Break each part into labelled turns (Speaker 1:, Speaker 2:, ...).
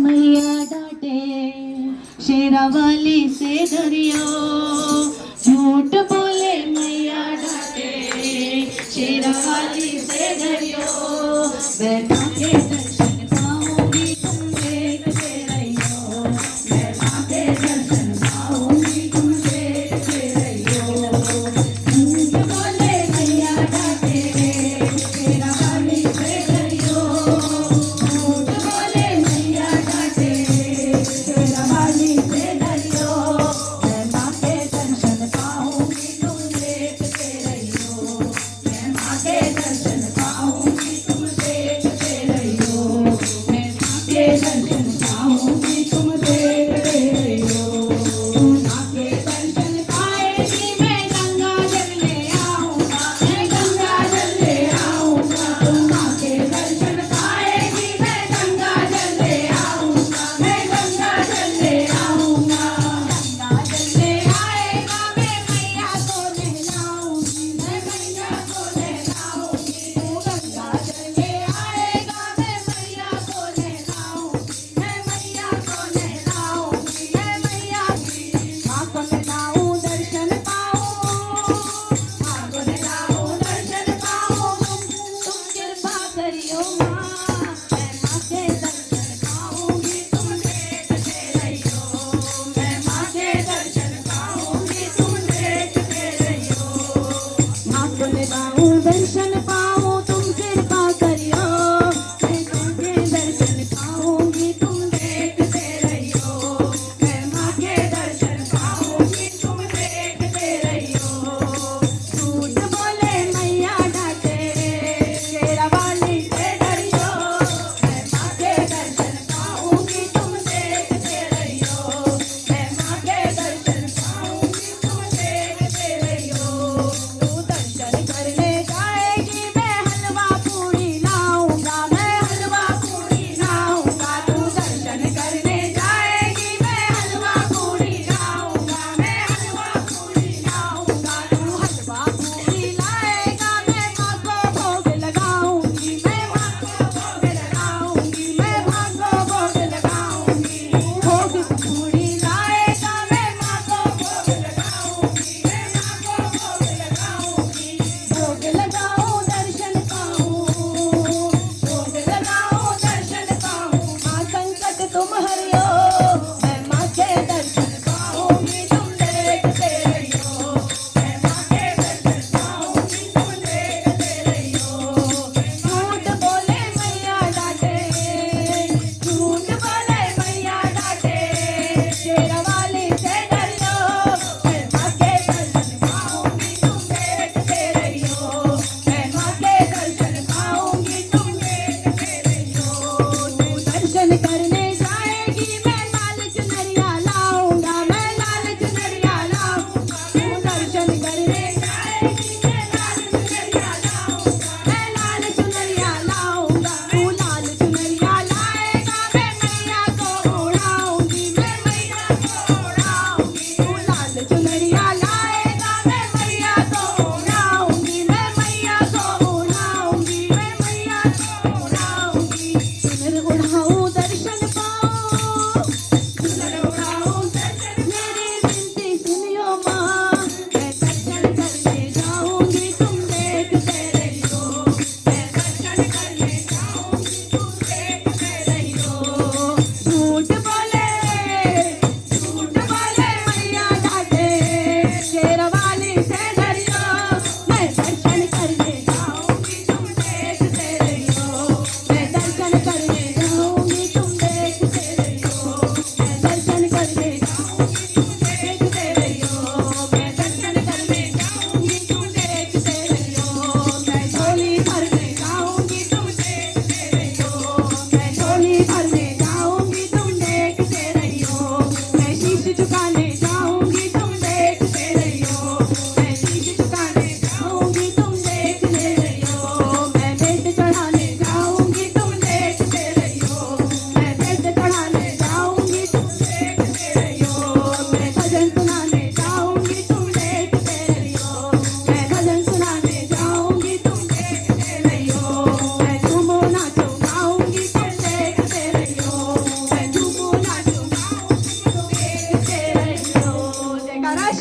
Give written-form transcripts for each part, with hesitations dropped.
Speaker 1: मैया डांटे शेरा वाली से डरियो, झूठ बोले मैया डांटे शेरा वाली से डरियो। बैठा के दर्शन पाऊंगी तुम देखते रहियो, बैठा के दर्शन पाऊंगी तुम देखते रहियो। झूठ बोले मैया डांटे शेरा वाली से डरियो, झूठ बोले मैया डांटे शेरा वाली से डरियो। मैं माँ के दर्शन पाऊंगी तुम देखते रहियो, मैं माँ के दर्शन पाऊंगी तुम देखते रहियो।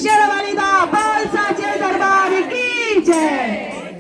Speaker 2: शेरवाली दा बोल साचे दरबार की जय।